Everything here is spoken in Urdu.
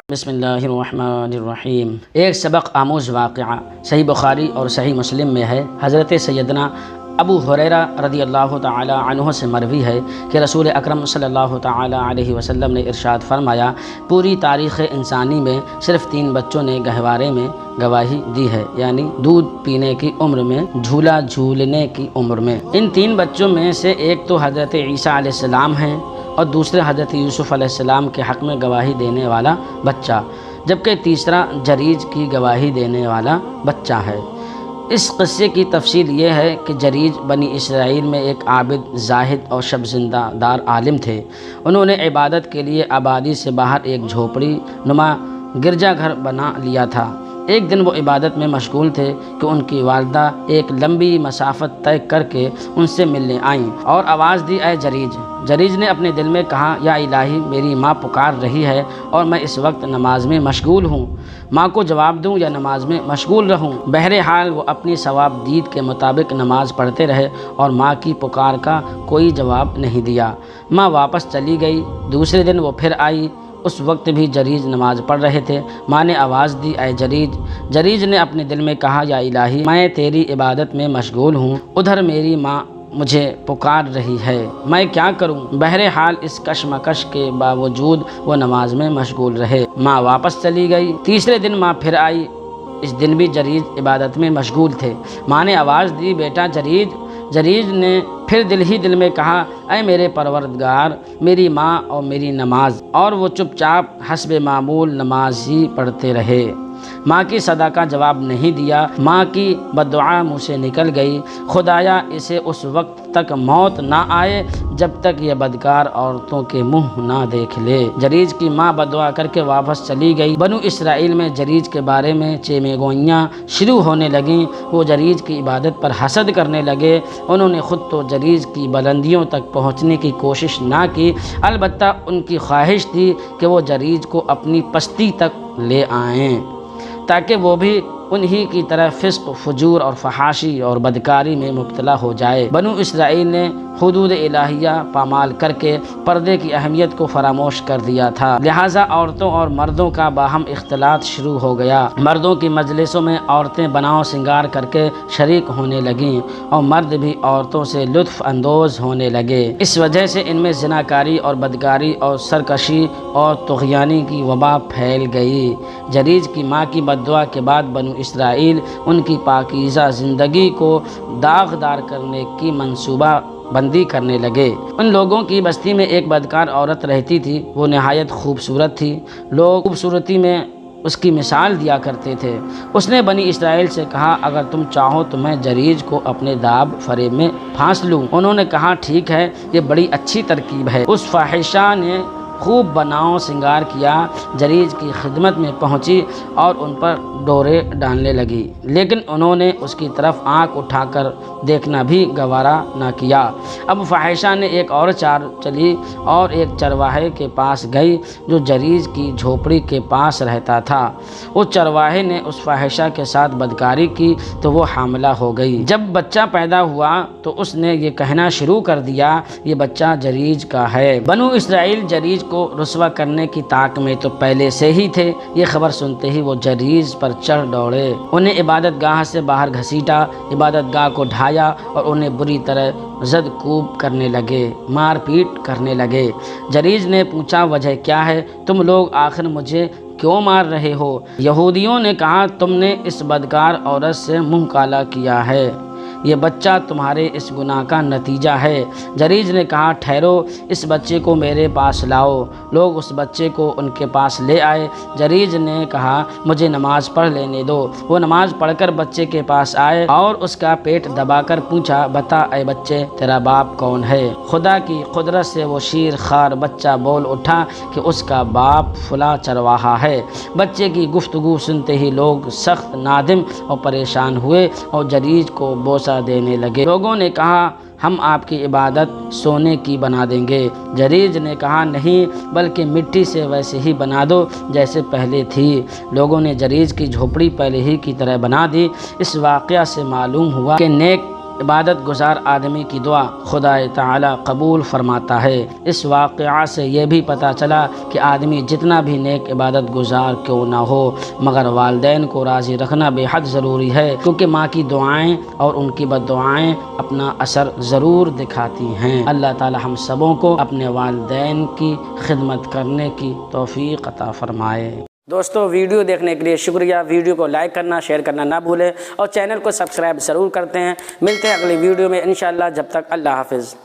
بسم اللہ الرحمن الرحیم۔ ایک سبق آموز واقعہ صحیح بخاری اور صحیح مسلم میں ہے۔ حضرت سیدنا ابو ہریرہ رضی اللہ تعالی عنہ سے مروی ہے کہ رسول اکرم صلی اللہ تعالی علیہ وسلم نے ارشاد فرمایا، پوری تاریخ انسانی میں صرف 3 بچوں نے گہوارے میں گواہی دی ہے، یعنی دودھ پینے کی عمر میں، جھولا جھولنے کی عمر میں۔ ان 3 بچوں میں سے ایک تو حضرت عیسیٰ علیہ السلام ہیں اور دوسرے حضرت یوسف علیہ السلام کے حق میں گواہی دینے والا بچہ، جبکہ تیسرا جریج کی گواہی دینے والا بچہ ہے۔ اس قصے کی تفصیل یہ ہے کہ جریج بنی اسرائیل میں ایک عابد، زاہد اور شب زندہ دار عالم تھے۔ انہوں نے عبادت کے لیے آبادی سے باہر ایک جھوپڑی نما گرجا گھر بنا لیا تھا۔ ایک دن وہ عبادت میں مشغول تھے کہ ان کی والدہ ایک لمبی مسافت طے کر کے ان سے ملنے آئیں اور آواز دی، اے جریج۔ جریج نے اپنے دل میں کہا، یا الہی، میری ماں پکار رہی ہے اور میں اس وقت نماز میں مشغول ہوں، ماں کو جواب دوں یا نماز میں مشغول رہوں؟ بہرحال وہ اپنی ثواب دید کے مطابق نماز پڑھتے رہے اور ماں کی پکار کا کوئی جواب نہیں دیا۔ ماں واپس چلی گئی۔ دوسرے دن وہ پھر آئی۔ اس وقت بھی جریج نماز پڑھ رہے تھے۔ ماں نے آواز دی، اے جریج۔ جریج نے اپنے دل میں کہا، یا الہی، میں تیری عبادت میں مشغول ہوں، ادھر میری ماں مجھے پکار رہی ہے، میں کیا کروں؟ بہرحال اس کشمکش کے باوجود وہ نماز میں مشغول رہے۔ ماں واپس چلی گئی۔ تیسرے دن ماں پھر آئی۔ اس دن بھی جریج عبادت میں مشغول تھے۔ ماں نے آواز دی، بیٹا جریج۔ جریج نے پھر دل میں کہا، اے میرے پروردگار، میری ماں اور میری نماز، اور وہ چپ چاپ حسب معمول نماز ہی پڑھتے رہے۔ ماں کی صدا کا جواب نہیں دیا۔ ماں کی بددعا منہ سے نکل گئی، خدایا اسے اس وقت تک موت نہ آئے جب تک یہ بدکار عورتوں کے منہ نہ دیکھ لے۔ جریج کی ماں بددعا کر کے واپس چلی گئی۔ بنو اسرائیل میں جریج کے بارے میں چیمے گوئیاں شروع ہونے لگیں۔ وہ جریج کی عبادت پر حسد کرنے لگے۔ انہوں نے خود تو جریج کی بلندیوں تک پہنچنے کی کوشش نہ کی، البتہ ان کی خواہش تھی کہ وہ جریج کو اپنی پستی تک لے آئیں تاکہ وہ بھی انہی کی طرح فسق، فجور اور فحاشی اور بدکاری میں مبتلا ہو جائے۔ بنو اسرائیل نے حدود الہیہ پامال کر کے پردے کی اہمیت کو فراموش کر دیا تھا، لہٰذا عورتوں اور مردوں کا باہم اختلاط شروع ہو گیا۔ مردوں کی مجلسوں میں عورتیں بناؤ سنگار کر کے شریک ہونے لگیں اور مرد بھی عورتوں سے لطف اندوز ہونے لگے۔ اس وجہ سے ان میں زناکاری اور بدکاری اور سرکشی اور طغیانی کی وبا پھیل گئی۔ جریج کی ماں کی بددعا کے بعد بنو اسرائیل ان کی پاکیزہ زندگی کو داغدار کرنے کی منصوبہ بندی کرنے لگے۔ ان لوگوں کی بستی میں ایک بدکار عورت رہتی تھی۔ وہ نہایت خوبصورت تھی۔ لوگ خوبصورتی میں اس کی مثال دیا کرتے تھے۔ اس نے بنی اسرائیل سے کہا، اگر تم چاہو تو میں جریج کو اپنے داب فریب میں پھانس لوں۔ انہوں نے کہا، ٹھیک ہے، یہ بڑی اچھی ترکیب ہے۔ اس فاحشہ نے خوب بناؤ سنگار کیا، جریج کی خدمت میں پہنچی اور ان پر ڈورے ڈالنے لگی، لیکن انہوں نے اس کی طرف آنکھ اٹھا کر دیکھنا بھی گوارا نہ کیا۔ اب فاحشہ نے ایک اور چال چلی اور ایک چرواہے کے پاس گئی جو جریج کی جھوپڑی کے پاس رہتا تھا۔ اس چرواہے نے اس فاحشہ کے ساتھ بدکاری کی تو وہ حاملہ ہو گئی۔ جب بچہ پیدا ہوا تو اس نے یہ کہنا شروع کر دیا، یہ بچہ جریج کا ہے۔ بنو اسرائیل جریج کو رسوا کرنے کی طاق میں تو پہلے سے ہی تھے۔ یہ خبر سنتے ہی وہ جریج پر چڑھ دوڑے، انہیں عبادت گاہ سے باہر گھسیٹا، عبادت گاہ کو ڈھایا اور انہیں بری طرح زد کوب کرنے لگے، مار پیٹ کرنے لگے۔ جریج نے پوچھا، وجہ کیا ہے؟ تم لوگ آخر مجھے کیوں مار رہے ہو؟ یہودیوں نے کہا، تم نے اس بدکار عورت سے منہ کالا کیا ہے، یہ بچہ تمہارے اس گناہ کا نتیجہ ہے۔ جریج نے کہا، ٹھہرو، اس بچے کو میرے پاس لاؤ۔ لوگ اس بچے کو ان کے پاس لے آئے۔ جریج نے کہا، مجھے نماز پڑھ لینے دو۔ وہ نماز پڑھ کر بچے کے پاس آئے اور اس کا پیٹ دبا کر پوچھا، بتا اے بچے، تیرا باپ کون ہے؟ خدا کی قدرت سے وہ شیر خوار بچہ بول اٹھا کہ اس کا باپ فلاں چرواہا ہے۔ بچے کی گفتگو سنتے ہی لوگ سخت نادم اور پریشان ہوئے اور جریج کو بوسہ دینے لگے۔ لوگوں نے کہا، ہم آپ کی عبادت سونے کی بنا دیں گے۔ جریج نے کہا، نہیں، بلکہ مٹی سے ویسے ہی بنا دو جیسے پہلے تھی۔ لوگوں نے جریج کی جھوپڑی پہلے ہی کی طرح بنا دی۔ اس واقعہ سے معلوم ہوا کہ نیک عبادت گزار آدمی کی دعا خدا تعالی قبول فرماتا ہے۔ اس واقعہ سے یہ بھی پتہ چلا کہ آدمی جتنا بھی نیک عبادت گزار کیوں نہ ہو مگر والدین کو راضی رکھنا بے حد ضروری ہے، کیونکہ ماں کی دعائیں اور ان کی بد دعائیں اپنا اثر ضرور دکھاتی ہیں۔ اللہ تعالی ہم سبوں کو اپنے والدین کی خدمت کرنے کی توفیق عطا فرمائے۔ دوستو ویڈیو دیکھنے کے لیے شکریہ۔ ویڈیو کو لائک کرنا شیئر کرنا نہ بھولیں اور چینل کو سبسکرائب ضرور کرتے ہیں۔ ملتے ہیں اگلی ویڈیو میں انشاءاللہ، جب تک اللہ حافظ۔